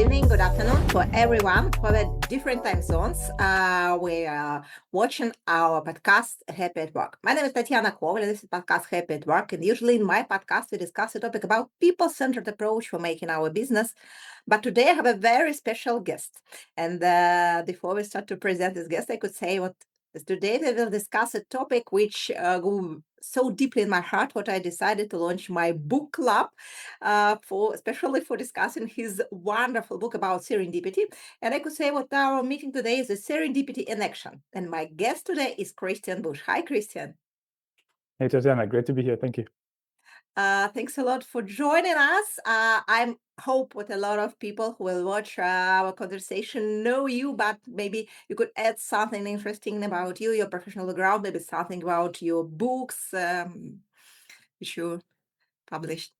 evening, good afternoon for everyone for the different time zones. We are watching our podcast Happy at Work. My name is Tatiana Koval, and this is podcast Happy at Work. And usually in my podcast, we discuss a topic about people-centered approach for making our business. But today I have a very special guest. And before we start to present this guest, I could say what today we will discuss a topic which go so deeply in my heart. What I decided to launch my book club for especially for discussing his wonderful book about serendipity. And I could say what our meeting today is a serendipity in action. And my guest today is Christian Busch. Hi, Christian. Hey, Tatiana, great to be here. Thank you. Thanks a lot for joining us. I hope what a lot of people who will watch our conversation know you, but maybe you could add something interesting about you, your professional background, maybe something about your books, which you published.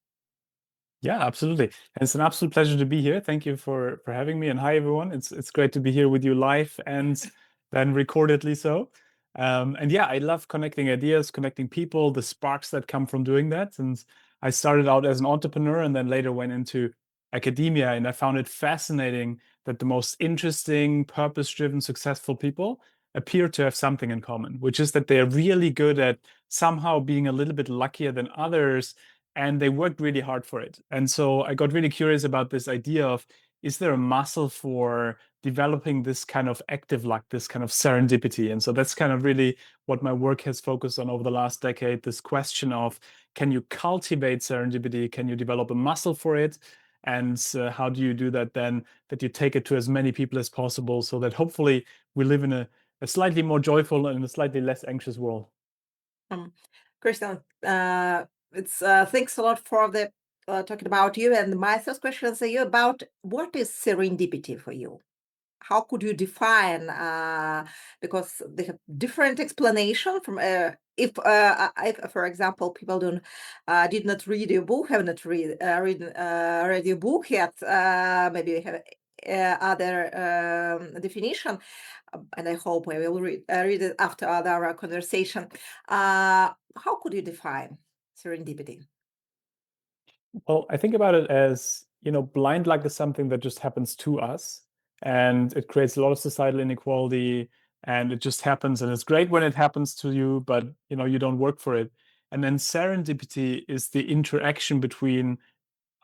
Yeah, absolutely. And it's an absolute pleasure to be here. Thank you for having me. And hi, everyone. It's great to be here with you live and then recordedly so. And yeah, I love connecting ideas, connecting people, the sparks that come from doing that. And I started out as an entrepreneur and then later went into academia. And I found it fascinating that the most interesting, purpose-driven, successful people appear to have something in common, which is that they're really good at somehow being a little bit luckier than others, and they worked really hard for it. And so I got really curious about this idea of, is there a muscle for developing this kind of active luck, this kind of serendipity? And so that's kind of really what my work has focused on over the last decade, this question of, can you cultivate serendipity? Can you develop a muscle for it? And how do you do that then, that you take it to as many people as possible, so that hopefully we live in a slightly more joyful and a slightly less anxious world? Christian, it's thanks a lot for the talking about you. And my first question is you about what is serendipity for you? How could you define? Because they have different explanation from if, for example, people don't did not read your book, have not read your book yet. Maybe they have other definition, and I hope I will read it after our conversation. How could you define serendipity? Well, I think about it as, blind luck is something that just happens to us, and it creates a lot of societal inequality, and it just happens, and it's great when it happens to you, but you don't work for it. And then serendipity is the interaction between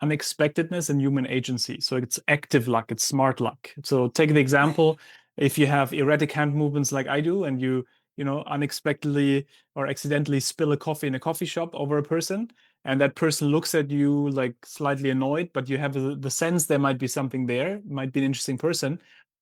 unexpectedness and human agency. So it's active luck, it's smart luck. So take the example, if you have erratic hand movements like I do, and you unexpectedly or accidentally spill a coffee in a coffee shop over a person, and that person looks at you like slightly annoyed, but you have the sense there might be something there, might be an interesting person.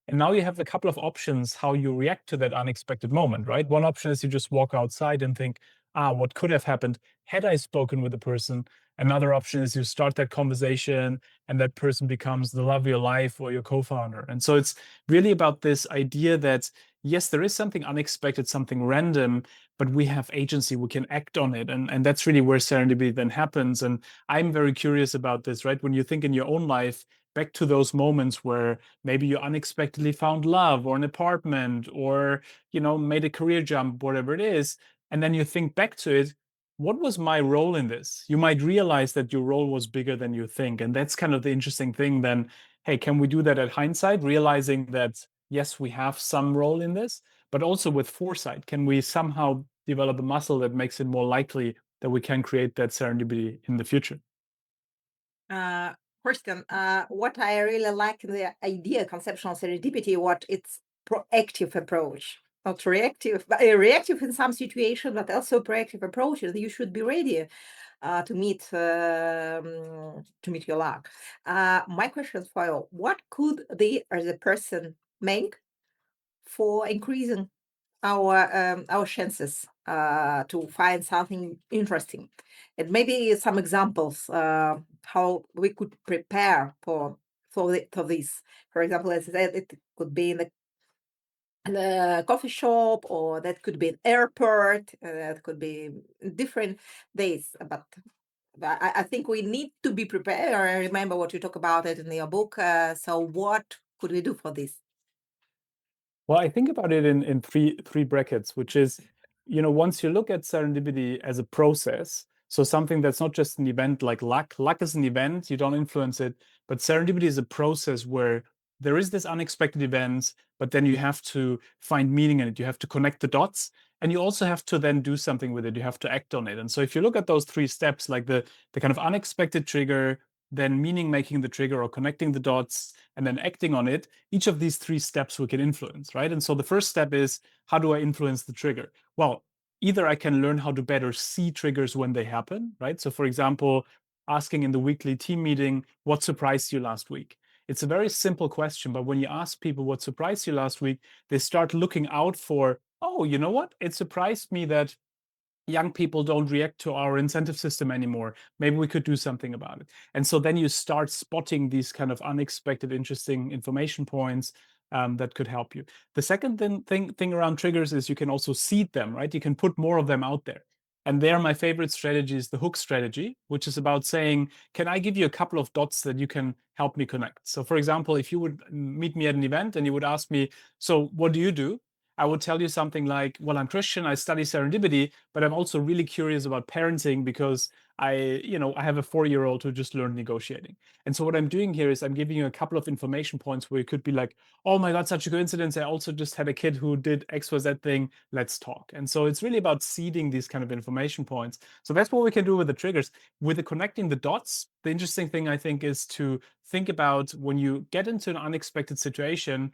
And now you have a couple of options how you react to that unexpected moment, right? One option is you just walk outside and think, what could have happened had I spoken with the person? Another option is you start that conversation and that person becomes the love of your life or your co-founder. And so it's really about this idea that, yes, there is something unexpected, something random, but we have agency, we can act on it. And that's really where serendipity then happens. And I'm very curious about this, right? When you think in your own life, back to those moments where maybe you unexpectedly found love or an apartment or, made a career jump, whatever it is. And then you think back to it, what was my role in this? You might realize that your role was bigger than you think. And that's kind of the interesting thing then. Hey, can we do that at hindsight, realizing that, yes, we have some role in this, but also with foresight? Can we somehow develop a muscle that makes it more likely that we can create that serendipity in the future? Christian, what I really like in the idea, conceptual serendipity, what it's proactive approach, not reactive, but reactive in some situation, but also proactive approach. You should be ready to meet your luck. My question is for you: what could the person make for increasing our chances to find something interesting, and maybe some examples how we could prepare for this. For example, as I said, it could be in the coffee shop, or that could be an airport. That could be different days, but. I think we need to be prepared. I remember what you talk about it in your book. So, what could we do for this? Well, I think about it in three brackets, which is, once you look at serendipity as a process, So something that's not just an event like luck. Luck is an event, you don't influence it, but serendipity is a process where there is this unexpected event, but then you have to find meaning in it. You have to connect the dots, and you also have to then do something with it. You have to act on it. And so if you look at those three steps, like the kind of unexpected trigger, then meaning making the trigger or connecting the dots, and then acting on it, each of these three steps we can influence, right? And so the first step is, how do I influence the trigger? Well, either I can learn how to better see triggers when they happen, right? So for example, asking in the weekly team meeting, what surprised you last week? It's a very simple question, but when you ask people what surprised you last week, they start looking out for, oh, you know what? It surprised me that young people don't react to our incentive system anymore. Maybe we could do something about it. And so then you start spotting these kind of unexpected, interesting information points that could help you. The second thing around triggers is you can also seed them, right? You can put more of them out there. And there, my favorite strategy is the hook strategy, which is about saying, can I give you a couple of dots that you can help me connect? So, for example, if you would meet me at an event and you would ask me, so what do you do? I would tell you something like, well, I'm Christian, I study serendipity, but I'm also really curious about parenting because I have a 4-year-old who just learned negotiating. And so what I'm doing here is I'm giving you a couple of information points where you could be like, oh my God, such a coincidence. I also just had a kid who did XYZ thing. Let's talk. And so it's really about seeding these kind of information points. So that's what we can do with the triggers. With the connecting the dots, the interesting thing I think is to think about when you get into an unexpected situation,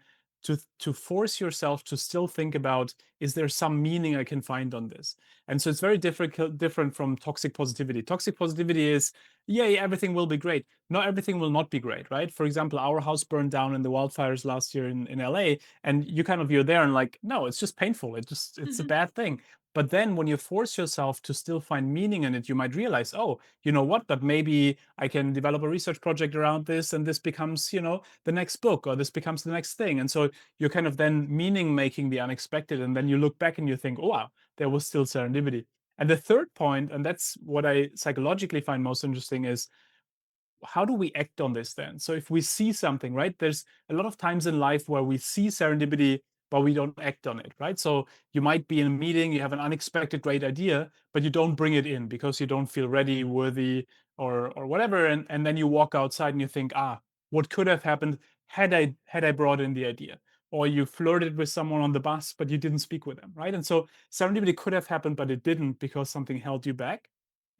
to force yourself to still think about, is there some meaning I can find on this? And so it's very different from toxic positivity. Toxic positivity is, yay, everything will be great. No, everything will not be great, right? For example, our house burned down in the wildfires last year in LA, and you're there and like, no, it's just painful. It's a bad thing. But then when you force yourself to still find meaning in it, you might realize, oh, you know what, but maybe I can develop a research project around this, and this becomes, the next book, or this becomes the next thing. And so you're kind of then meaning making the unexpected, and then you look back and you think, oh wow, there was still serendipity. And the third point, and that's what I psychologically find most interesting, is how do we act on this then? So if we see something, right, there's a lot of times in life where we see serendipity, but we don't act on it, right? So you might be in a meeting, you have an unexpected great idea, but you don't bring it in because you don't feel ready, worthy, or whatever. And then you walk outside and you think, what could have happened had I brought in the idea? Or you flirted with someone on the bus, but you didn't speak with them, right? And so serendipity could have happened, but it didn't because something held you back.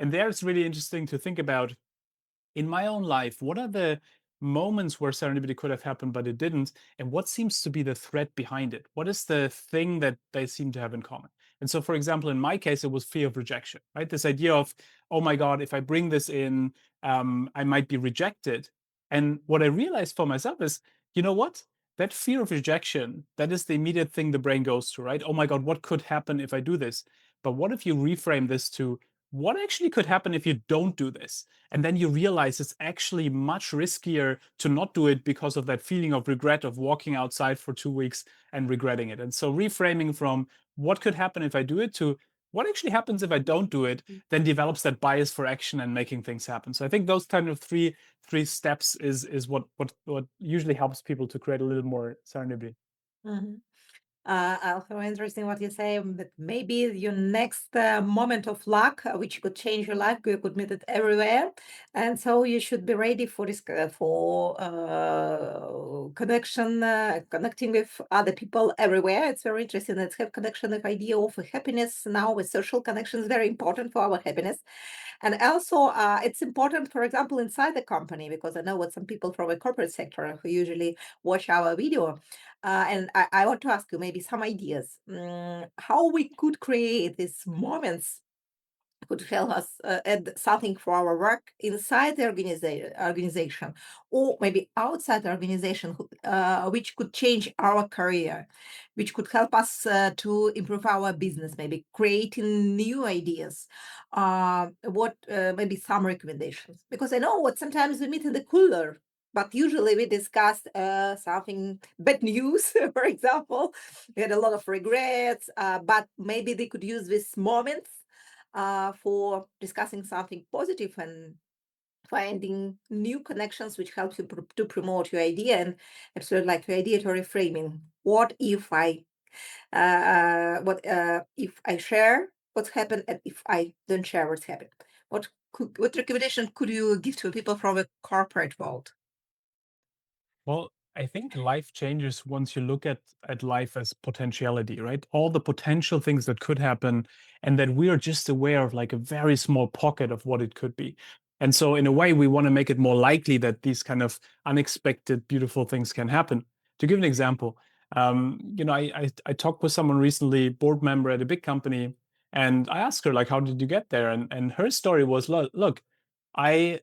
And there it's really interesting to think about, in my own life, what are the moments where serendipity could have happened but it didn't, and what seems to be the thread behind it? What is the thing that they seem to have in common? And so, for example, in my case, it was fear of rejection, right? This idea of, oh my God, if I bring this in, I might be rejected. And what I realized for myself is, you know what? That fear of rejection, that is the immediate thing the brain goes to, right? Oh my God, what could happen if I do this? But what if you reframe this to, what actually could happen if you don't do this? And then you realize it's actually much riskier to not do it because of that feeling of regret of walking outside for 2 weeks and regretting it. And so reframing from what could happen if I do it to what actually happens if I don't do it, then develops that bias for action and making things happen. So I think those kind of three steps is what usually helps people to create a little more serendipity. Mhm. Also interesting what you say, that maybe your next moment of luck, which could change your life, you could meet it everywhere, and so you should be ready for this, connection, connecting with other people everywhere. It's very interesting. Let's have connection with idea of happiness now with social connections, very important for our happiness. And also, it's important, for example, inside the company, because I know what some people from the corporate sector who usually watch our video. And I want to ask you maybe some ideas, how we could create these moments could help us add something for our work inside the organization, or maybe outside the organization, which could change our career, which could help us to improve our business, maybe creating new ideas. What maybe some recommendations? Because I know what sometimes we meet in the cooler, but usually we discussed something bad news, for example. We had a lot of regrets, but maybe they could use these moments for discussing something positive and finding new connections which helps you to promote your idea, and absolutely like your idea to reframing. What if I share what's happened, and if I don't share what's happened? What recommendation could you give to people from a corporate world? Well, I think life changes once you look at life as potentiality, right? All the potential things that could happen, and that we are just aware of like a very small pocket of what it could be. And so, in a way, we want to make it more likely that these kind of unexpected, beautiful things can happen. To give an example, I talked with someone recently, board member at a big company, and I asked her like, "How did you get there?" And her story was, "Look, I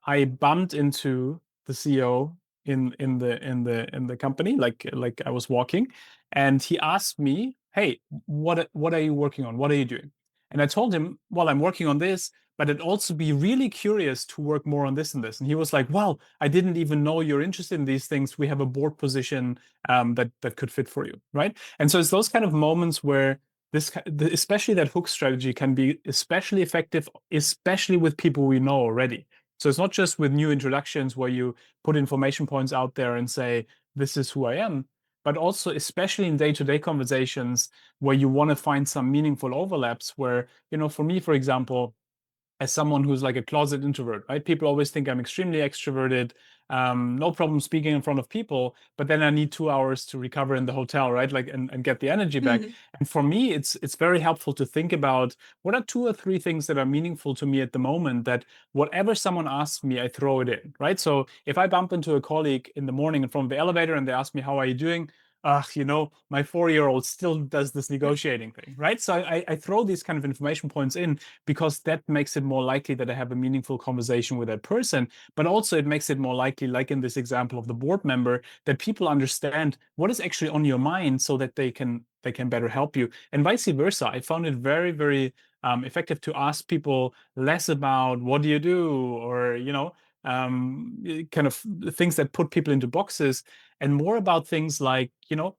I bumped into the CEO in the company, like I was walking, and he asked me, "Hey, what are you working on? What are you doing?" And I told him, "Well, I'm working on this, but I'd also be really curious to work more on this and this." And he was like, "Well, I didn't even know you're interested in these things. We have a board position that could fit for you, right?" And so it's those kind of moments where especially that hook strategy can be especially effective, especially with people we know already. So it's not just with new introductions where you put information points out there and say, this is who I am, but also, especially in day to day conversations where you want to find some meaningful overlaps. Where, for me, for example, as someone who's like a closet introvert, right? People always think I'm extremely extroverted, no problem speaking in front of people, but then I need 2 hours to recover in the hotel, right? Like and get the energy back. Mhm. And for me, it's very helpful to think about what are 2 or 3 things that are meaningful to me at the moment, that whatever someone asks me, I throw it in, right? So if I bump into a colleague in the morning in front of the elevator and they ask me, how are you doing? My 4-year-old still does this negotiating thing, right? So I throw these kind of information points in because that makes it more likely that I have a meaningful conversation with that person. But also, it makes it more likely, like in this example of the board member, that people understand what is actually on your mind so that they can better help you. And vice versa. I found it very, very effective to ask people less about what do you do, or kind of things that put people into boxes, and more about things like,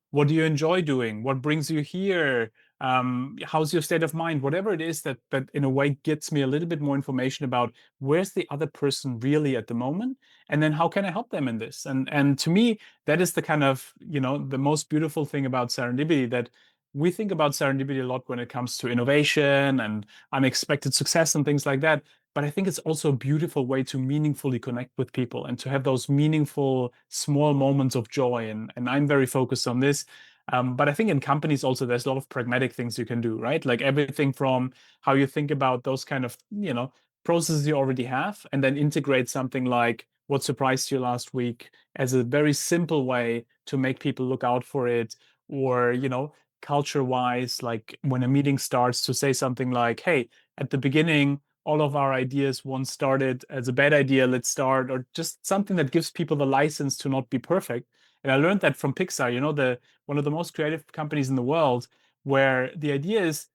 what do you enjoy doing? What brings you here? How's your state of mind? Whatever it is that in a way gets me a little bit more information about where's the other person really at the moment, and then how can I help them in this? And to me, that is the kind of, the most beautiful thing about serendipity, that we think about serendipity a lot when it comes to innovation and unexpected success and things like that. But I think it's also a beautiful way to meaningfully connect with people and to have those meaningful small moments of joy. And I'm very focused on this. But I think in companies also, there's a lot of pragmatic things you can do, right? Like everything from how you think about those kind of, processes you already have, and then integrate something like what surprised you last week as a very simple way to make people look out for it. Or, culture wise, like when a meeting starts, to say something like, hey, at the beginning, all of our ideas once started as a bad idea, let's start, or just something that gives people the license to not be perfect. And I learned that from Pixar, the one of the most creative companies in the world, where the idea is,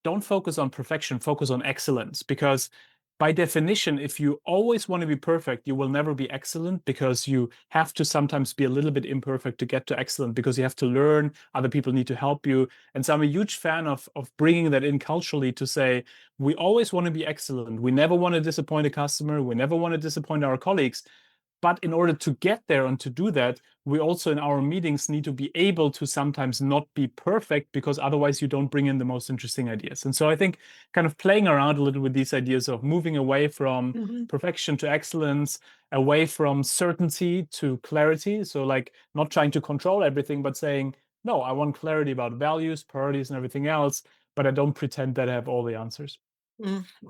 don't focus on perfection, focus on excellence. Because by definition, if you always want to be perfect, you will never be excellent, because you have to sometimes be a little bit imperfect to get to excellent, because you have to learn, other people need to help you. And so I'm a huge fan of bringing that in culturally, to say, we always want to be excellent. We never want to disappoint a customer. We never want to disappoint our colleagues. But in order to get there and to do that, we also in our meetings need to be able to sometimes not be perfect, because otherwise you don't bring in the most interesting ideas. And so I think kind of playing around a little with these ideas of moving away from Mhm. perfection to excellence, away from certainty to clarity. So, like, not trying to control everything, but saying, no, I want clarity about values, priorities, and everything else, but I don't pretend that I have all the answers.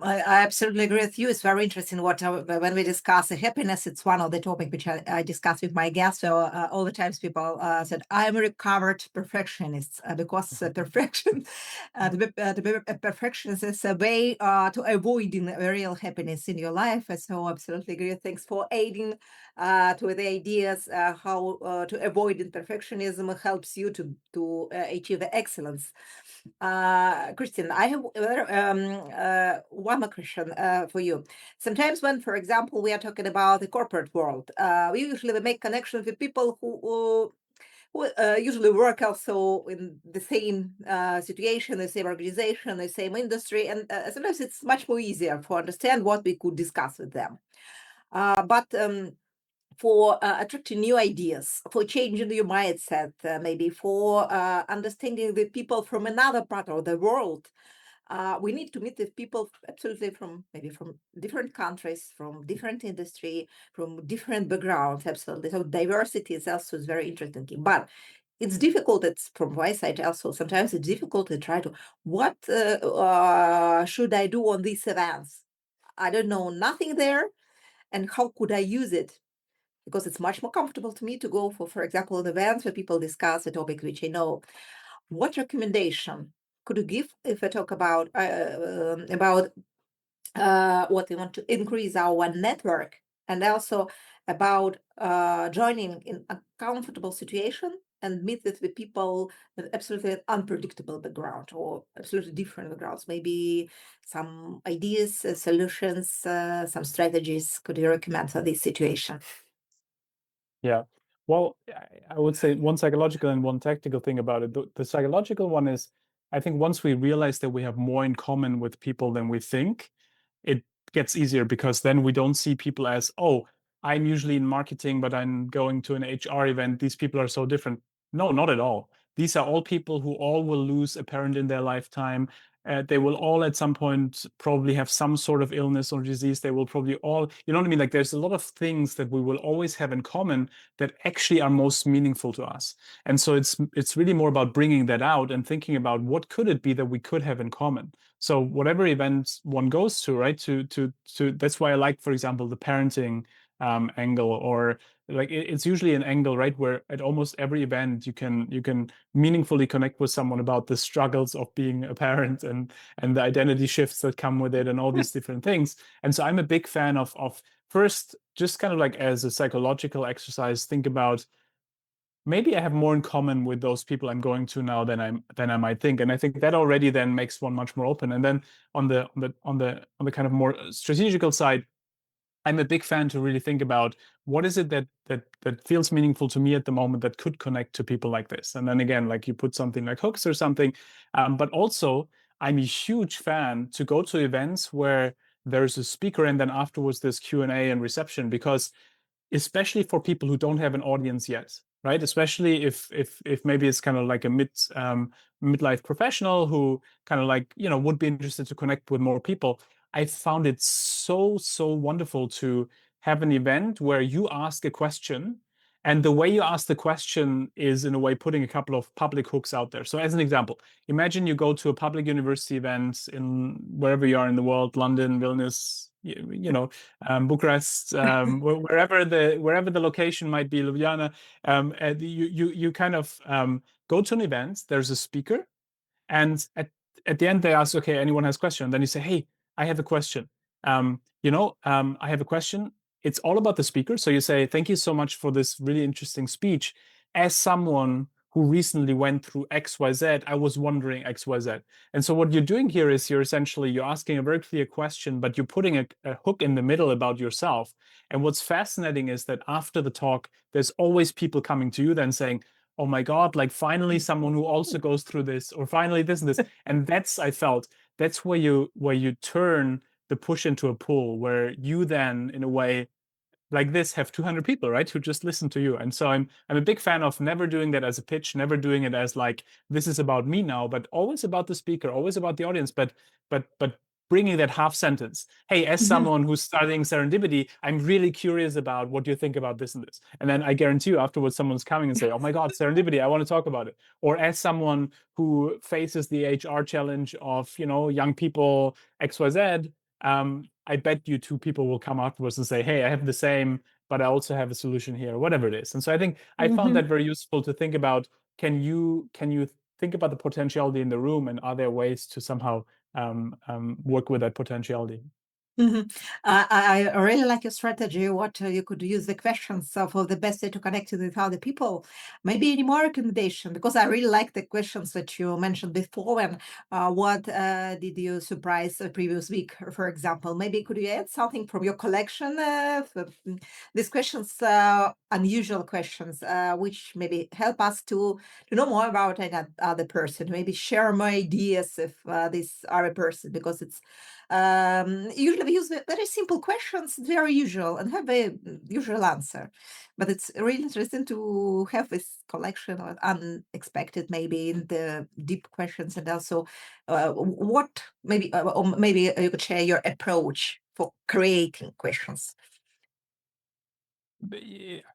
I absolutely agree with you. It's very interesting when we discuss happiness. It's one of the topic which I discuss with my guests. So all the times people said I'm a recovered perfectionist, because perfection, to be a perfectionist is a way to avoiding real happiness in your life. And so absolutely agree. Thanks for aiding to the ideas how to avoid perfectionism helps you to achieve the excellence. Christian, I have one more question for you. Sometimes when, for example, we are talking about the corporate world, we usually make connections with people who usually work also in the same situation, the same organization, the same industry, and sometimes it's much more easier to understand what we could discuss with them. But for attracting new ideas, for changing your mindset, maybe for understanding the people from another part of the world. We need to meet with people absolutely from maybe from different countries, from different industry, from different backgrounds. Absolutely. So diversity is also is very interesting. But it's difficult. It's from my side also. Sometimes it's difficult to try to what should I do on these events? I don't know nothing there, and how could I use it? Because it's much more comfortable to me to go for example, an events where people discuss a topic which I know. What recommendation could you give if I talk about what we want to increase our network, and also about joining in a comfortable situation and meet with the people with absolutely unpredictable background or absolutely different backgrounds, maybe some ideas, solutions, some strategies could you recommend for this situation? Yeah. Well, I would say one psychological and one tactical thing about it. The psychological one is, I think once we realize that we have more in common with people than we think, it gets easier because then we don't see people as, oh, I'm usually in marketing, but I'm going to an HR event. These people are so different. No, not at all. These are all people who all will lose a parent in their lifetime. They will all at some point probably have some sort of illness or disease. They will probably all, you know what I mean? Like there's a lot of things that we will always have in common that actually are most meaningful to us. And so it's really more about bringing that out and thinking about what could it be that we could have in common. So whatever event one goes to, right? To that's why I like, for example, the parenting angle, or like it's usually an angle, right, where at almost every event you can meaningfully connect with someone about the struggles of being a parent and the identity shifts that come with it and all these different things. And so I'm a big fan of first, just kind of like as a psychological exercise, think about maybe I have more in common with those people I'm going to now than I might think. And I think that already then makes one much more open. And then on the kind of more strategical side, I'm a big fan to really think about what is it that feels meaningful to me at the moment that could connect to people like this. And then again, like you put something like hooks or something. But also, I'm a huge fan to go to events where there's a speaker and then afterwards there's Q&A and reception, because especially for people who don't have an audience yet, right? Especially if maybe it's kind of like a midlife professional who kind of like, would be interested to connect with more people. I found it so wonderful to have an event where you ask a question, and the way you ask the question is in a way putting a couple of public hooks out there. So as an example, imagine you go to a public university event in wherever you are in the world, London, Vilnius, Bucharest, wherever the location might be, Ljubljana. You kind of go to an event. There's a speaker, and at the end they ask, okay, anyone has a question? Then you say, hey, I have a question. I have a question. It's all about the speaker. So you say, thank you so much for this really interesting speech. As someone who recently went through XYZ, I was wondering XYZ. And so what you're doing here is you're asking a very clear question, but you're putting a hook in the middle about yourself. And what's fascinating is that after the talk, there's always people coming to you then saying, oh my God, like finally someone who also goes through this, or finally this and this. And I felt that's where you turn the push into a pull, where you then in a way like this have 200 people, right, who just listen to you. And so I'm a big fan of never doing that as a pitch, never doing it as like this is about me now, but always about the speaker, always about the audience, but bringing that half sentence. Hey, as Mhm. someone who's studying serendipity, I'm really curious about what you think about this and this. And then I guarantee you afterwards someone's coming and say, oh my God, serendipity, I want to talk about it. Or as someone who faces the HR challenge of, young people, XYZ, I bet you two people will come afterwards and say, hey, I have the same, but I also have a solution here, whatever it is. And so I think I found that Mhm. very useful to think about, can you think about the potentiality in the room, and are there ways to somehow work with that potentiality? Mhm. I really like your strategy. What you could use the questions for the best way to connect with other people. Maybe any more recommendation, because I really like the questions that you mentioned before. And what did you surprise the previous week, for example? Maybe could you add something from your collection? These questions, unusual questions, which maybe help us to know more about an other person. Maybe share more ideas if this other person, because it's usually have used very simple questions, very usual, and have a usual answer. But it's really interesting to have this collection of unexpected, maybe in the deep questions, and also what maybe or maybe you could share your approach for creating questions.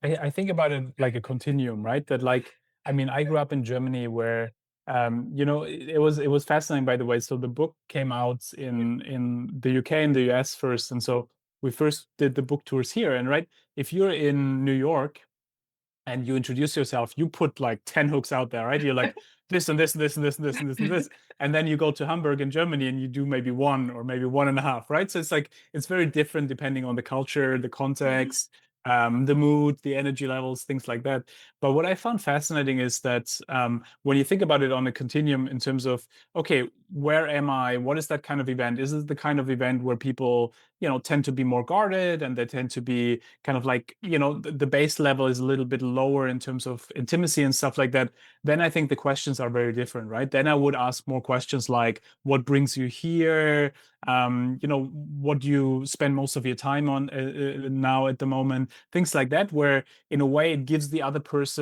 I think about it like a continuum, right? That like, I mean, I grew up in Germany where it was fascinating, by the way. So the book came out in the UK and the US first. And so we first did the book tours here. And right, if you're in New York and you introduce yourself, you put like 10 hooks out there, right? You're like this and this and this and this and this and this and this. And then you go to Hamburg in Germany and you do maybe one or maybe one and a half, right? So it's like it's very different depending on the culture, the context, the mood, the energy levels, things like that. But what I found fascinating is that when you think about it on a continuum in terms of, okay, where am I? What is that kind of event? Is it the kind of event where people, tend to be more guarded and they tend to be kind of like, the base level is a little bit lower in terms of intimacy and stuff like that? Then I think the questions are very different, right? Then I would ask more questions like, what brings you here? What do you spend most of your time on now at the moment? Things like that, where in a way it gives the other person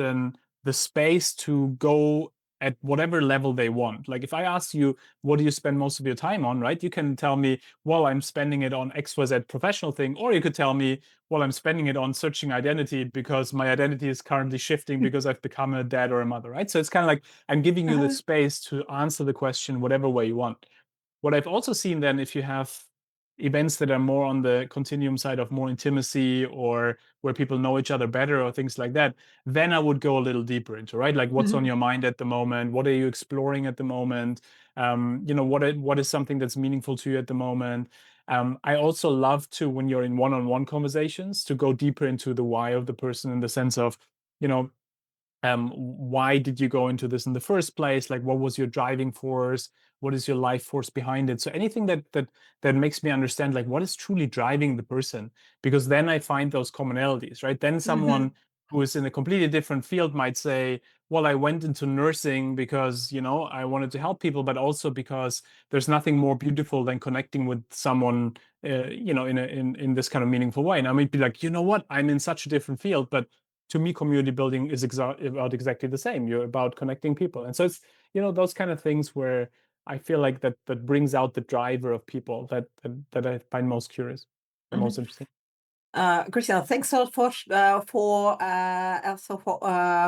the space to go at whatever level they want. Like if I ask you, what do you spend most of your time on, right? You can tell me, well, I'm spending it on XYZ professional thing. Or you could tell me, well, I'm spending it on searching identity because my identity is currently shifting because I've become a dad or a mother, right? So it's kind of like I'm giving you the space to answer the question whatever way you want. What I've also seen then, if you have events that are more on the continuum side of more intimacy or where people know each other better or things like that, then I would go a little deeper into, right? Like what's on your mind at the moment? What are you exploring at the moment? What is something that's meaningful to you at the moment? I also love to, when you're in one-on-one conversations, to go deeper into the why of the person in the sense of, you know, why did you go into this in the first place? Like, what was your driving force? What is your life force behind it? So anything that makes me understand like what is truly driving the person, because then I find those commonalities, right? Then someone who is in a completely different field might say, well, I went into nursing because, I wanted to help people, but also because there's nothing more beautiful than connecting with someone, in this kind of meaningful way. And I might be like, you know what? I'm in such a different field, but to me, community building is about exactly the same. You're about connecting people. And so it's, those kind of things where I feel like that brings out the driver of people that I find most curious and most interesting. Christian, thanks a lot for also for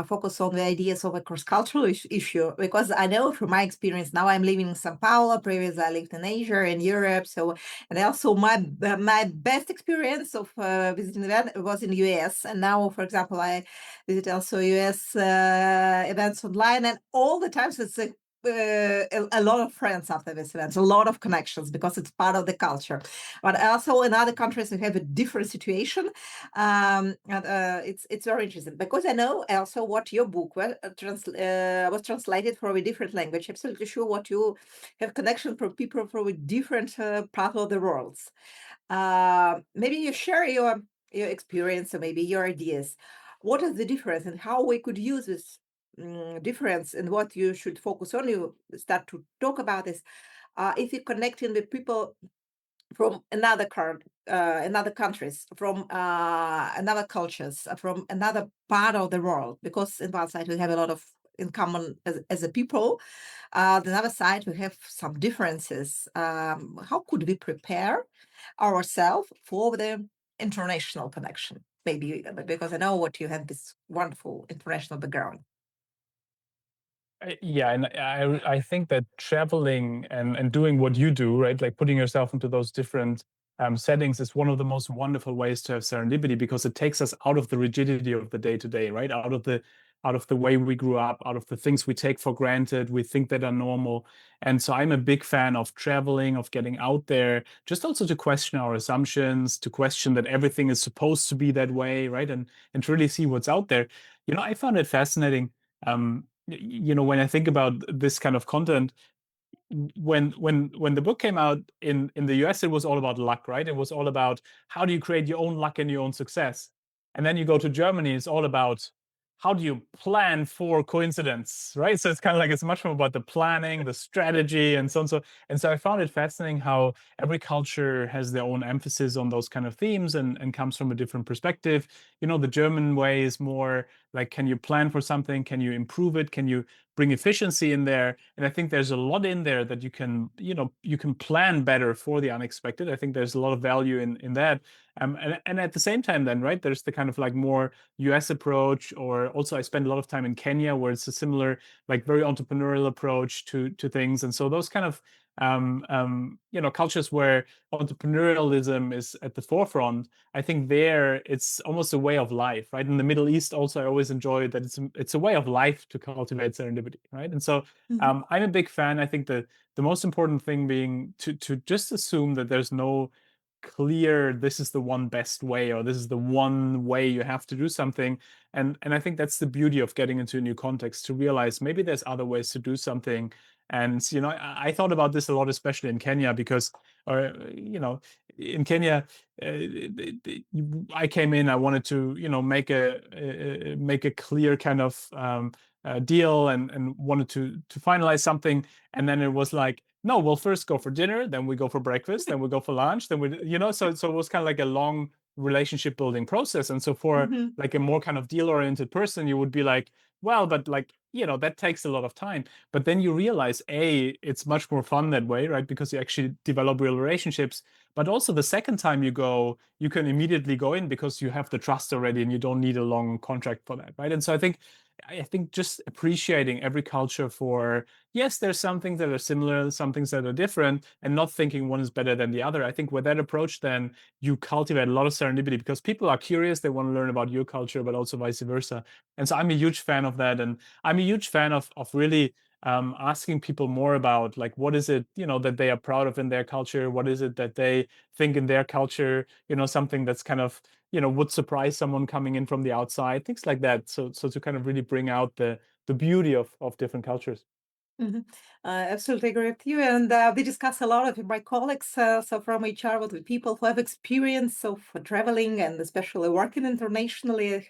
focus on the ideas of a cross-cultural issue, because I know from my experience now I'm living in São Paulo. Previously, I lived in Asia, in Europe. So, and also my best experience of visiting event was in the US. And now, for example, I visit also US events online, and all the times it's a lot of friends after this event, a lot of connections because it's part of the culture. But also in other countries we have a different situation. And it's very interesting because I know also what your book was translated from a different language. Absolutely sure what you have connection from people from a different part of the world. Maybe you share your experience or maybe your ideas. What is the difference and how we could use this difference and what you should focus on? You start to talk about this. If you're connecting with people from another another countries, from another cultures, from another part of the world, because in one side we have a lot of in common as a people. The other side we have some differences. How could we prepare ourselves for the international connection? Maybe because I know what you have this wonderful international background. Yeah, and I think that traveling and doing what you do, right, like putting yourself into those different settings is one of the most wonderful ways to have serendipity, because it takes us out of the rigidity of the day to day, right? Out of the way we grew up, out of the things we take for granted, we think that are normal. And so I'm a big fan of traveling, of getting out there, just also to question our assumptions, to question that everything is supposed to be that way, right? And to really see what's out there. I found it fascinating. When I think about this kind of content, when the book came out in the US, it was all about luck, right? It was all about how do you create your own luck and your own success. And then you go to Germany, it's all about how do you plan for coincidence, right? So it's kind of like it's much more about the planning, the strategy, and so on. So I found it fascinating how every culture has their own emphasis on those kind of themes and comes from a different perspective. The German way is more like, can you plan for something? Can you improve it? Can you bring efficiency in there? And I think there's a lot in there that you can plan better for the unexpected. I think there's a lot of value in that. And at the same time, then, right, there's the kind of like more US approach, or also I spend a lot of time in Kenya where it's a similar, like very entrepreneurial approach to things. And so those kind of cultures where entrepreneurialism is at the forefront, I think there it's almost a way of life, right? In the Middle East, also, I always enjoy that it's a way of life to cultivate serendipity, right? And so Mhm. I'm a big fan. I think the most important thing being to just assume that there's no clear, this is the one best way, or this is the one way you have to do something. And I think that's the beauty of getting into a new context, to realize maybe there's other ways to do something. And I thought about this a lot, especially in Kenya, because or in Kenya, I came in, I wanted to make a clear kind of deal, and wanted to finalize something. And then it was like, no, we'll first go for dinner, then we go for breakfast, then we go for lunch, then so it was kind of like a long relationship building process. And so for Mhm. like a more kind of deal oriented person, you would be like, well, but like, that takes a lot of time. But then you realize, it's much more fun that way, right? Because you actually develop real relationships. But also the second time you go, you can immediately go in because you have the trust already, and you don't need a long contract for that, right? And so I think just appreciating every culture for, yes, there's some things that are similar, some things that are different, and not thinking one is better than the other. I think with that approach, then you cultivate a lot of serendipity, because people are curious, they want to learn about your culture, but also vice versa. And so I'm a huge fan of that. And I'm a huge fan of really asking people more about, like, what is it, that they are proud of in their culture? What is it that they think in their culture, something that's kind of, would surprise someone coming in from the outside, things like that. So to kind of really bring out the beauty of different cultures. Mhm. I absolutely agree with you. And we discuss a lot of my colleagues, so from HR, with the people who have experience of traveling and especially working internationally,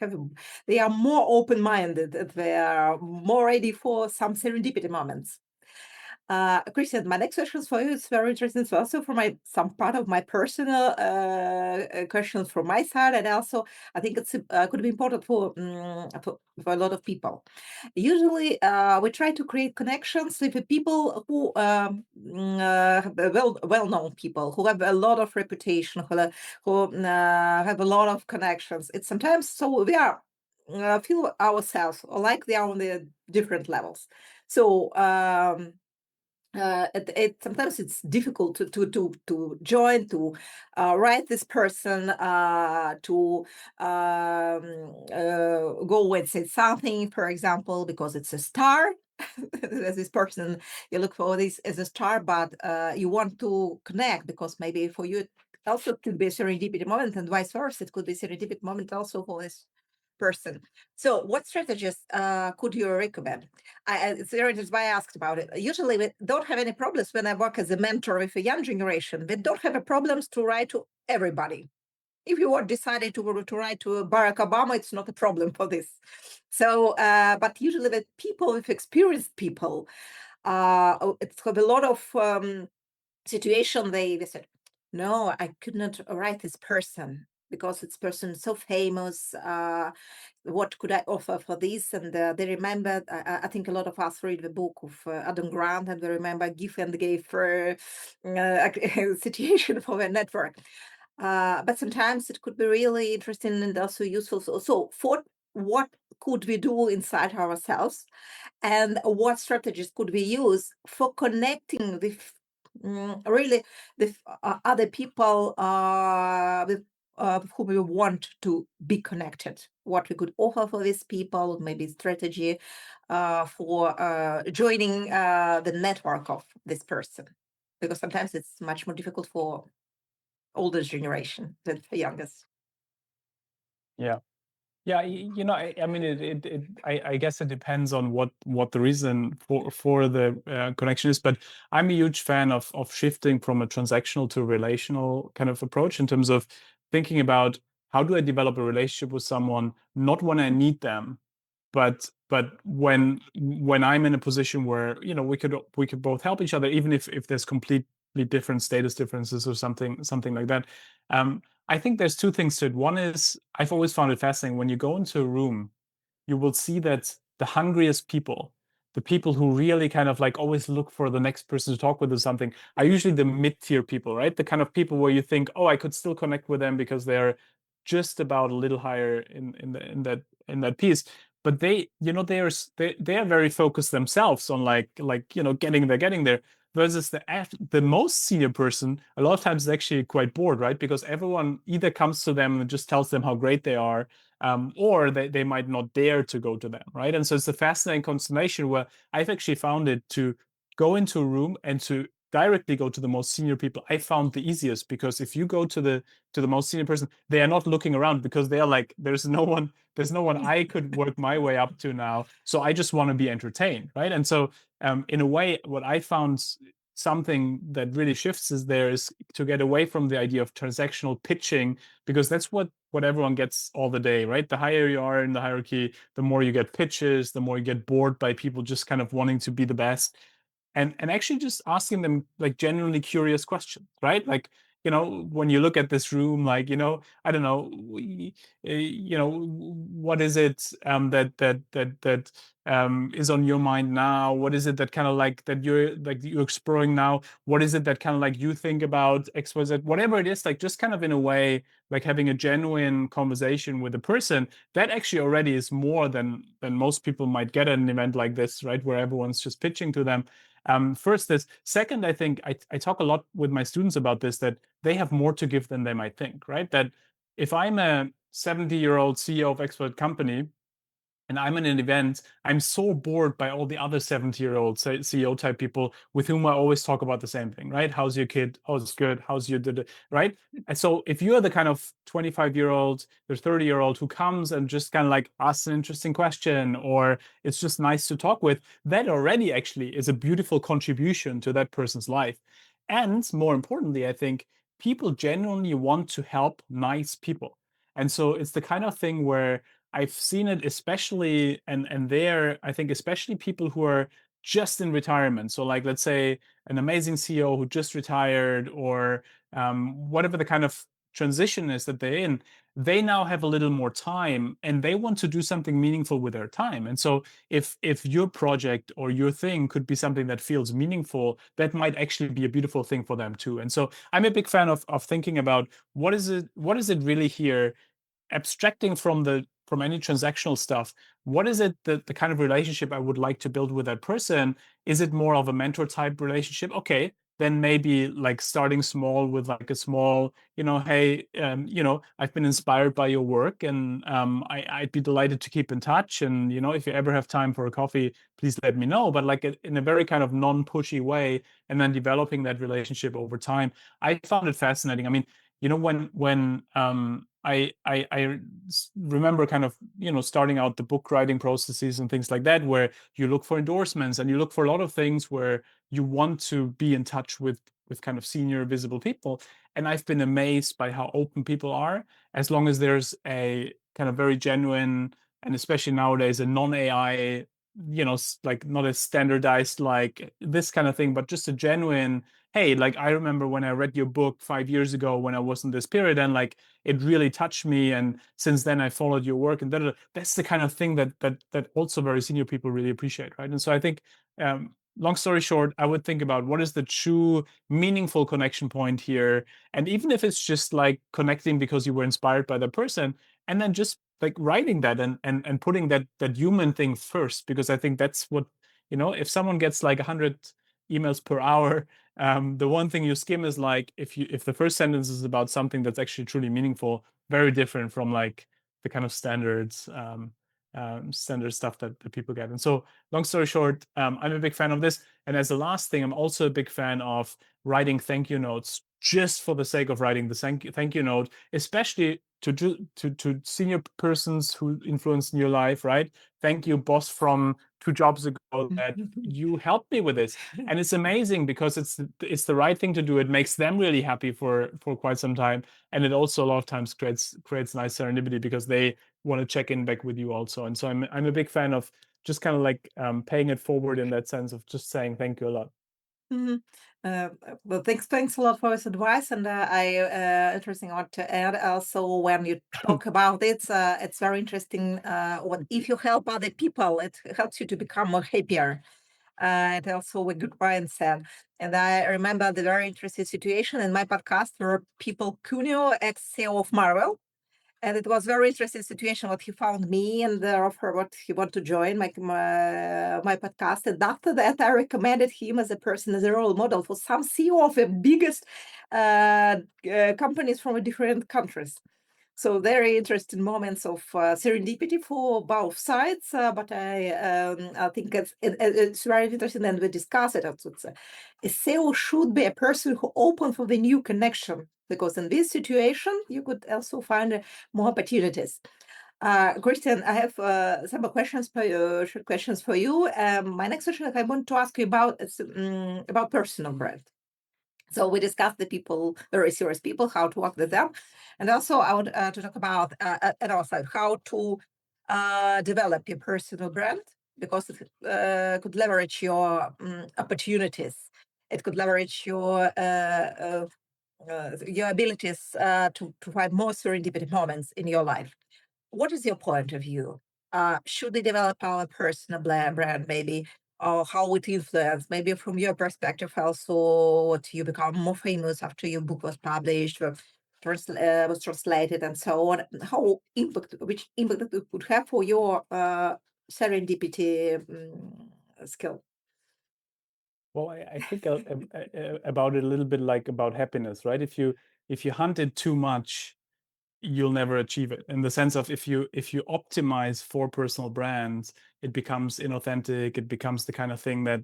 they are more open-minded. They are more ready for some serendipity moments. Christian, my next question for you is very interesting. So also for some part of my personal questions from my side, and also I think it's could be important for a lot of people. Usually, we try to create connections with the people who have well-known people who have a lot of reputation, who have a lot of connections. It's sometimes so we are feel ourselves like they are on the different levels. So. It sometimes it's difficult to join, to write this person, to go and say something, for example, because it's a star. As this person, you look for this as a star, but you want to connect because maybe for you it also could be a serendipity moment, and vice versa. It could be a serendipity moment also for this person. So, what strategies could you recommend? It's why I asked about it. Usually, we don't have any problems when I work as a mentor with a young generation. We don't have a problems to write to everybody. If you were decided to write to Barack Obama, it's not a problem for this. So, but usually with people, with experienced people, it's have a lot of situation. They said, no, I could not write this person because this person is so famous. What could I offer for this? And they remember, I think a lot of us read the book of Adam Grant, and they remember give and gave situation for the network. But sometimes it could be really interesting and also useful. So for what could we do inside ourselves, and what strategies could we use for connecting with really with other people with whom we want to be connected? What we could offer for these people, maybe strategy for joining the network of this person, because sometimes it's much more difficult for older generation than for youngest. Yeah. Yeah, I mean, I guess it depends on what the reason for the connection is. But I'm a huge fan of shifting from a transactional to a relational kind of approach, in terms of thinking about, how do I develop a relationship with someone, not when I need them, but when I'm in a position where we could both help each other, even if there's completely different status differences or something like that. I think there's two things to it. One is, I've always found it fascinating when you go into a room, you will see that the hungriest people, the people who really kind of like always look for the next person to talk with or something, are usually the mid-tier people, right? The kind of people where you think, oh, I could still connect with them because they're just about a little higher in that piece. But they are very focused themselves on getting there. Versus the most senior person, a lot of times is actually quite bored, right? Because everyone either comes to them and just tells them how great they are, or they might not dare to go to them, right? And so it's a fascinating constellation where I've actually found it to go into a room and to directly go to the most senior people. I found the easiest, because if you go to the most senior person, they are not looking around, because they are like, there's no one I could work my way up to now. So I just want to be entertained, right? And so in a way, what I found something that really shifts is to get away from the idea of transactional pitching, because that's what everyone gets all the day, right? The higher you are in the hierarchy, the more you get pitches, the more you get bored by people just kind of wanting to be the best, and actually just asking them like genuinely curious questions, right? Like, when you look at this room, like, I don't know, what is it that is on your mind now? What is it that kind of like that you're exploring now? What is it that kind of like you think about XYZ, whatever it is, like just kind of in a way, like having a genuine conversation with a person, that actually already is more than most people might get at an event like this, right? Where everyone's just pitching to them. First, this. Second, I think I talk a lot with my students about this, that they have more to give than they might think, right? That if I'm a 70-year-old CEO of expert company and I'm in an event, I'm so bored by all the other 70-year-old CEO type people with whom I always talk about the same thing, right? How's your kid? Oh, it's good. How's your, right? And so if you're the kind of 25-year-old or 30-year-old who comes and just kind of like asks an interesting question, or it's just nice to talk with, that already actually is a beautiful contribution to that person's life. And more importantly, I think people genuinely want to help nice people. And so it's the kind of thing where I've seen it, especially, and there, I think especially people who are just in retirement. So like, let's say an amazing CEO who just retired, or whatever the kind of transition is that they're in, they now have a little more time and they want to do something meaningful with their time. And so if your project or your thing could be something that feels meaningful, that might actually be a beautiful thing for them too. And so I'm a big fan of thinking about what is it really here, abstracting from any transactional stuff. What is it, the kind of relationship I would like to build with that person? Is it more of a mentor type relationship? Okay, then maybe like starting small with like a small, hey, I've been inspired by your work, and I'd be delighted to keep in touch. And if you ever have time for a coffee, please let me know. But like in a very kind of non-pushy way, and then developing that relationship over time. I found it fascinating. I mean, when I remember kind of starting out the book writing processes and things like that, where you look for endorsements and you look for a lot of things where you want to be in touch with kind of senior visible people. And I've been amazed by how open people are, as long as there's a kind of very genuine, and especially nowadays, a non-AI, like not a standardized like this kind of thing, but just a genuine, hey, like I remember when I read your book 5 years ago when I was in this period, and like it really touched me, and since then I followed your work, and that's the kind of thing that also very senior people really appreciate, right? And so I think, long story short, I would think about what is the true meaningful connection point here, and even if it's just like connecting because you were inspired by the person, and then just like writing that and putting that human thing first, because I think that's what, if someone gets like 100 emails per hour, the one thing you skim is like, if the first sentence is about something that's actually truly meaningful, very different from like the kind of standard stuff that people get. And so, long story short, I'm a big fan of this. And as a last thing, I'm also a big fan of writing thank you notes just for the sake of writing the thank you note, especially to senior persons who influence in your life, right? Thank you, boss from 2 jobs ago that you helped me with this. And it's amazing because it's the right thing to do. It makes them really happy for quite some time. And it also a lot of times creates nice serendipity because they want to check in back with you also. And so I'm a big fan of just kind of like paying it forward in that sense of just saying thank you a lot. Mhm. Well, thanks a lot for this advice, and interesting what to add. Also, when you talk about it, it's very interesting. When if you help other people, it helps you to become more happier. And also a good mindset. And I remember the very interesting situation in my podcast where people Cuneo, ex-CEO of Marvel, and it was very interesting situation what he found me and offer what he want to join my podcast. And after that, I recommended him as a person, as a role model for some CEO of the biggest companies from different countries. So very interesting moments of serendipity for both sides. But I think it's very interesting, and we discuss it. Also, a SEO should be a person who open for the new connection, because in this situation you could also find more opportunities. Christian, I have some questions for you, short questions for you. My next question I want to ask you about is about personal brand. So we discussed the people, very serious people, how to work with them, and also I want to talk about and also how to develop your personal brand, because it could leverage your opportunities. It could leverage your abilities to find more serendipity moments in your life. What is your point of view? Should we develop our personal brand, maybe, or how it influence, maybe from your perspective, also what you become more famous after your book was published, was translated, and so on? How which impact it would have for your serendipity skill? Well, I think about it a little bit like about happiness, right? If you hunt it too much, you'll never achieve it. In the sense of if you optimize for personal brands, it becomes inauthentic. It becomes the kind of thing that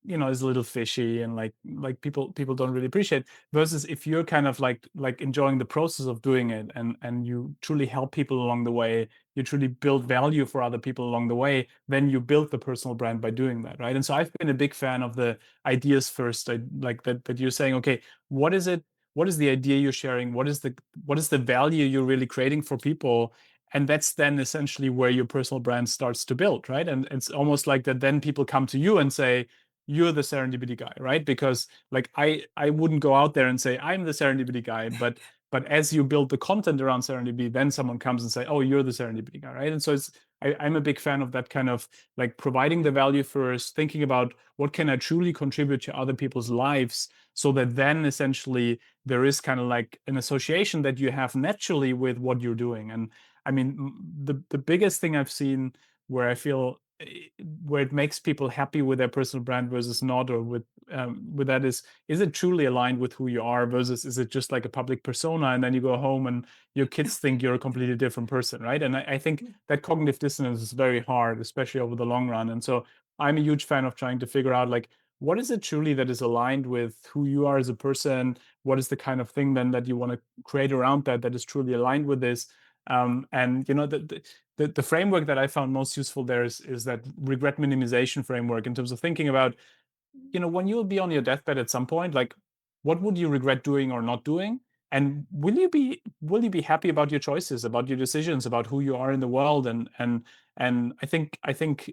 is a little fishy and like people don't really appreciate. Versus if you're kind of like enjoying the process of doing it and you truly help people along the way, you truly build value for other people along the way, then you build the personal brand by doing that, right? And so I've been a big fan of the ideas first, like that you're saying, okay, what is it? What is the idea you're sharing? What is the value you're really creating for people? And that's then essentially where your personal brand starts to build, right? And it's almost like that then people come to you and say, you're the serendipity guy, right? Because like I wouldn't go out there and say I'm the serendipity guy, but as you build the content around serendipity, then someone comes and say, oh, you're the serendipity guy, right? And so I'm a big fan of that kind of like providing the value first, thinking about what can I truly contribute to other people's lives, so that then essentially there is kind of like an association that you have naturally with what you're doing. And I mean, the biggest thing I've seen where I feel where it makes people happy with their personal brand versus not, or with that is it truly aligned with who you are versus is it just like a public persona and then you go home and your kids think you're a completely different person, right? And I think that cognitive dissonance is very hard, especially over the long run. And so I'm a huge fan of trying to figure out like what is it truly that is aligned with who you are as a person. What is the kind of thing then that you want to create around that is truly aligned with this. And the framework that I found most useful there is that regret minimization framework, in terms of thinking about, when you'll be on your deathbed at some point, like what would you regret doing or not doing? And will you be happy about your choices, about your decisions, about who you are in the world? And I think,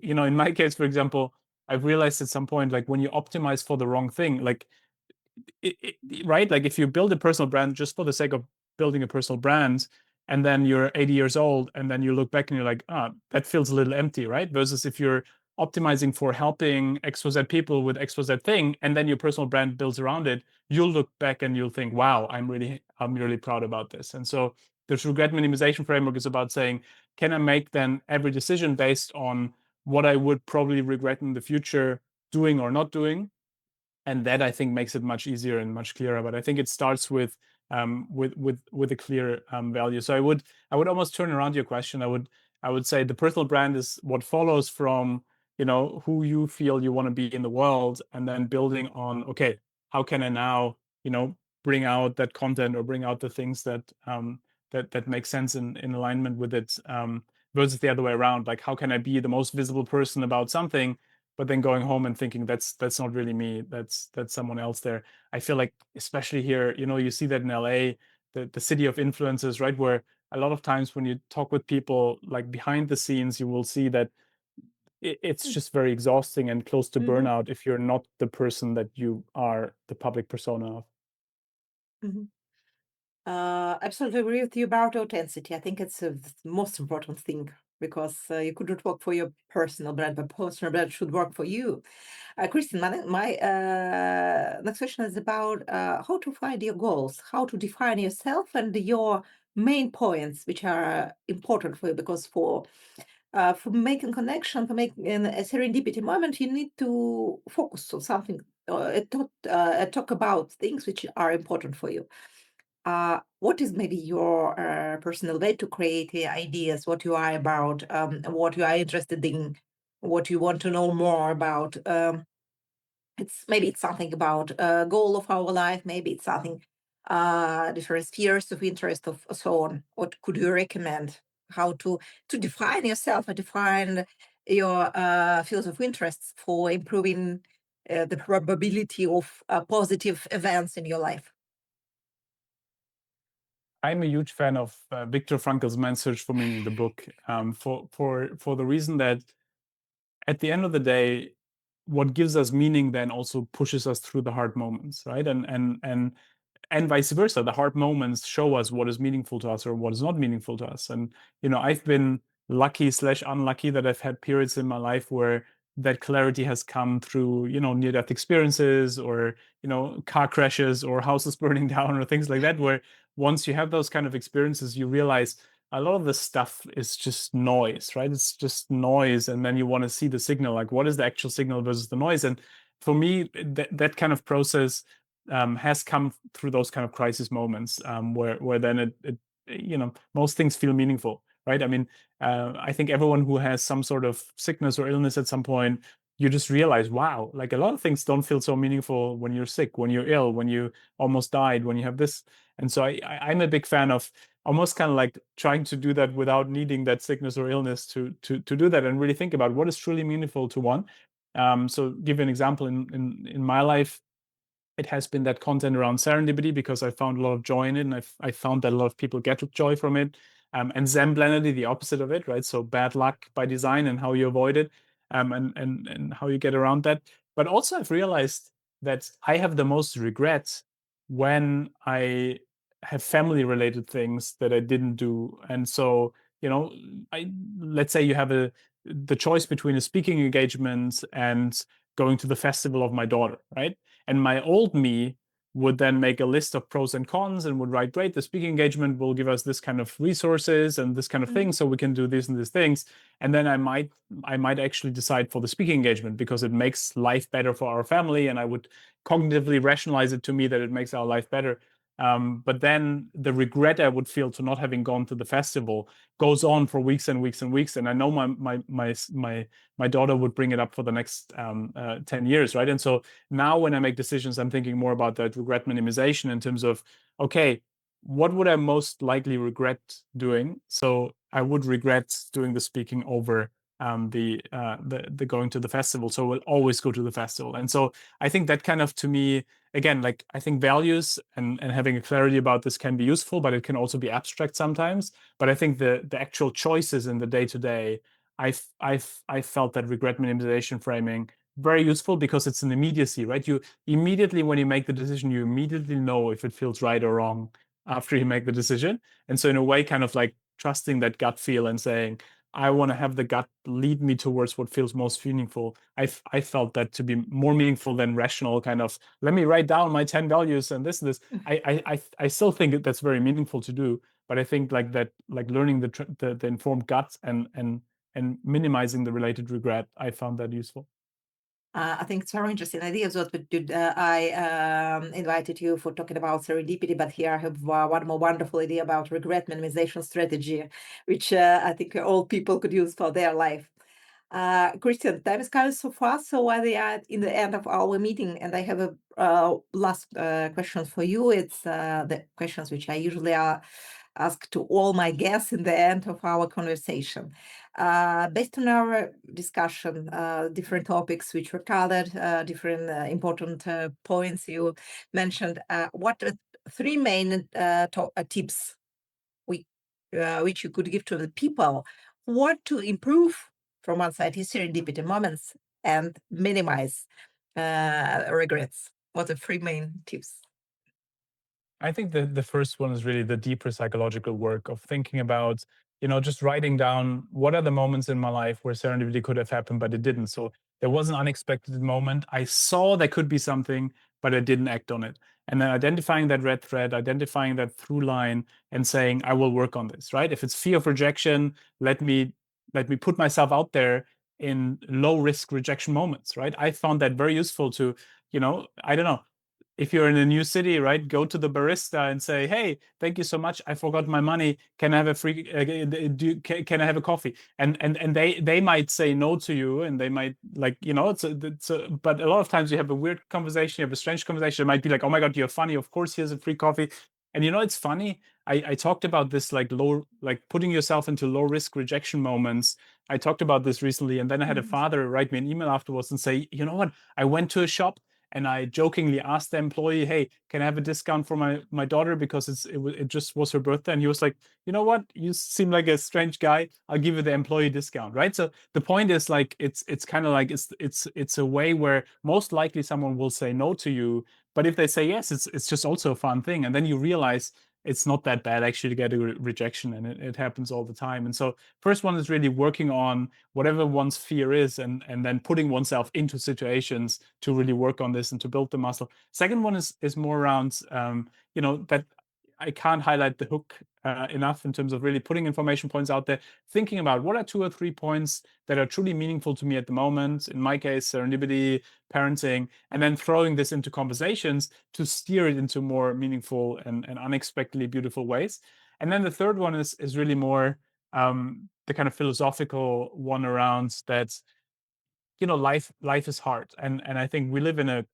in my case, for example, I've realized at some point, like when you optimize for the wrong thing, like right? Like if you build a personal brand just for the sake of building a personal brand, and then you're 80 years old, and then you look back and you're like, that feels a little empty, right? Versus if you're optimizing for helping XYZ people with XYZ thing, and then your personal brand builds around it, you'll look back and you'll think, wow, I'm really proud about this. And so the regret minimization framework is about saying, can I make then every decision based on what I would probably regret in the future doing or not doing? And that I think makes it much easier and much clearer. But I think it starts with a clear value. So I would almost turn around your question. I would say the personal brand is what follows from who you feel you want to be in the world, and then building on, okay, how can I now bring out that content or bring out the things that make sense in alignment with it, versus the other way around. Like, how can I be the most visible person about something, but then going home and thinking that's not really me. That's someone else there. I feel like, especially here, you see that in LA, the city of influencers, right? Where a lot of times when you talk with people like behind the scenes, you will see that it's just very exhausting and close to Mhm, burnout if you're not the person that you are the public persona of. mhm. Absolutely agree with you about authenticity. I think it's the most important thing because you couldn't work for your personal brand, but personal brand should work for you. Christian, my next question is about how to find your goals, how to define yourself and your main points, which are important for you. Because for making connection, for making a serendipity moment, you need to focus on something, talk about things which are important for you. What is maybe your personal way to create ideas, what you are about, what you are interested in, what you want to know more about? It's something about a goal of our life, maybe it's something different spheres of interest of so on. What could you recommend? How to define yourself and define your fields of interests for improving the probability of positive events in your life? I'm a huge fan of Viktor Frankl's Man's Search for Meaning, the book, for the reason that at the end of the day, what gives us meaning then also pushes us through the hard moments, right? And vice versa. The hard moments show us what is meaningful to us or what is not meaningful to us. And I've been lucky slash unlucky that I've had periods in my life where that clarity has come through, near-death experiences, or car crashes, or houses burning down, or things like that, where once you have those kind of experiences, you realize a lot of the stuff is just noise, right? It's just noise, and then you want to see the signal, like what is the actual signal versus the noise. And for me, that kind of process has come through those kind of crisis moments, where then most things feel meaningful, right? I mean, I think everyone who has some sort of sickness or illness at some point, you just realize, wow, like a lot of things don't feel so meaningful when you're sick, when you're ill, when you almost died, when you have this. And so I'm a big fan of almost kind of like trying to do that without needing that sickness or illness to do that, and really think about what is truly meaningful to one. So give you an example. In my life, it has been that content around serendipity, because I found a lot of joy in it, and I found that a lot of people get joy from it. And Zemblanity, the opposite of it, right? So bad luck by design and how you avoid it, and how you get around that. But also, I've realized that I have the most regrets when I have family related things that I didn't do. And so, I let's say you have the choice between a speaking engagement and going to the festival of my daughter, right? And my old me would then make a list of pros and cons and would write, great, the speaking engagement will give us this kind of resources and this kind of thing, Mhm. so we can do this and these things. And then I might actually decide for the speaking engagement because it makes life better for our family, and I would cognitively rationalize it to me that it makes our life better. But then the regret I would feel to not having gone to the festival goes on for weeks and weeks and weeks. And I know my daughter would bring it up for the next 10 years, right? And so now when I make decisions, I'm thinking more about that regret minimization in terms of, okay, what would I most likely regret doing? So I would regret doing the speaking over the going to the festival. So we'll always go to the festival. And so I think that kind of, to me, again, like, I think values and having a clarity about this can be useful, but it can also be abstract sometimes. But I think the actual choices in the day to day, I felt that regret minimization framing very useful, because it's an immediacy, right? You immediately, when you make the decision, you immediately know if it feels right or wrong after you make the decision. And so in a way, kind of like trusting that gut feel and saying, I want to have the gut lead me towards what feels most meaningful. I felt that to be more meaningful than rational kind of, let me write down my 10 values and this and this. I still think that's very meaningful to do, but I think like that, like learning the informed gut and minimizing the related regret, I found that useful. I think it's very interesting idea. So I invited you for talking about serendipity, but here I have one more wonderful idea about regret minimization strategy, which I think all people could use for their life. Christian, time is coming so fast, so we are in the end of our meeting, and I have a last question for you. It's the questions which I usually ask to all my guests in the end of our conversation. Based on our discussion, different topics which were covered, different important points you mentioned, what are three main tips which you could give to the people who want to improve from one side his serendipity moments and minimize regrets? What are three main tips? I think the first one is really the deeper psychological work of thinking about, just writing down what are the moments in my life where serendipity could have happened, but it didn't. So there was an unexpected moment. I saw there could be something, but I didn't act on it. And then identifying that red thread, identifying that through line and saying, I will work on this, right? If it's fear of rejection, let me put myself out there in low risk rejection moments, right? I found that very useful to, I don't know, if you're in a new city, right, go to the barista and say, "Hey, thank you so much. I forgot my money. Can I have a free? Can I have a coffee?" And they might say no to you, and they might like But a lot of times you have a weird conversation, you have a strange conversation. It might be like, "Oh my God, you're funny. Of course, here's a free coffee." And it's funny. I talked about this like putting yourself into low risk rejection moments. I talked about this recently, and then I had a father write me an email afterwards and say, "You know what? I went to a shop and I jokingly asked the employee, "Hey, can I have a discount for my daughter because it just was her birthday?" And he was like, "You know what? You seem like a strange guy. I'll give you the employee discount." Right. So the point is like it's kind of like it's a way where most likely someone will say no to you, but if they say yes, it's just also a fun thing, and then you realize it's not that bad actually to get a rejection, and it happens all the time. And so first one is really working on whatever one's fear is, and then putting oneself into situations to really work on this and to build the muscle. Second one is more around that I can't highlight the hook enough in terms of really putting information points out there, thinking about what are 2 or 3 points that are truly meaningful to me at the moment. In my case, serendipity, parenting, and then throwing this into conversations to steer it into more meaningful and unexpectedly beautiful ways. And then the third one is really more the kind of philosophical one around that life is hard, and I think we live in a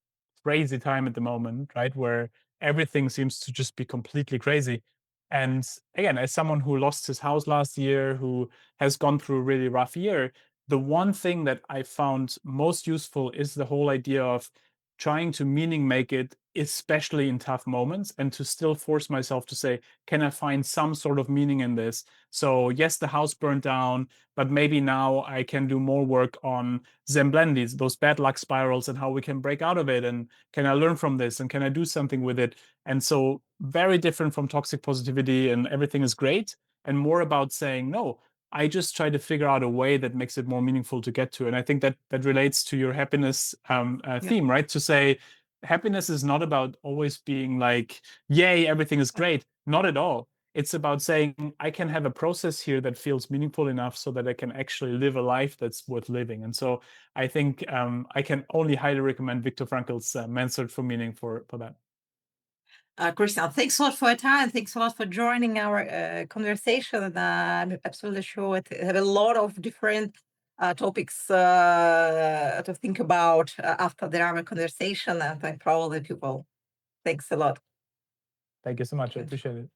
crazy time at the moment, right, where everything seems to just be completely crazy. And again, as someone who lost his house last year, who has gone through a really rough year, the one thing that I found most useful is the whole idea of trying to meaning make it, especially in tough moments, and to still force myself to say, can I find some sort of meaning in this? So yes, the house burned down, but maybe now I can do more work on Zemblendi, those bad luck spirals, and how we can break out of it. And can I learn from this? And can I do something with it? And so very different from toxic positivity and everything is great, and more about saying, no, I just try to figure out a way that makes it more meaningful to get to. And I think that relates to your happiness theme, right? To say happiness is not about always being like, yay, everything is great. Not at all. It's about saying, I can have a process here that feels meaningful enough so that I can actually live a life that's worth living. And so I think I can only highly recommend Viktor Frankl's Man's Search for Meaning for that. Christian, thanks a lot for your time. Thanks a lot for joining our conversation. And I'm absolutely sure it have a lot of different topics to think about after our conversation. And I'm proud of the people. Thanks a lot. Thank you so much. I appreciate it.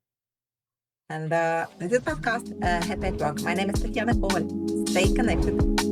And this is podcast Happy at Work. My name is Tatiana Koval. Stay connected.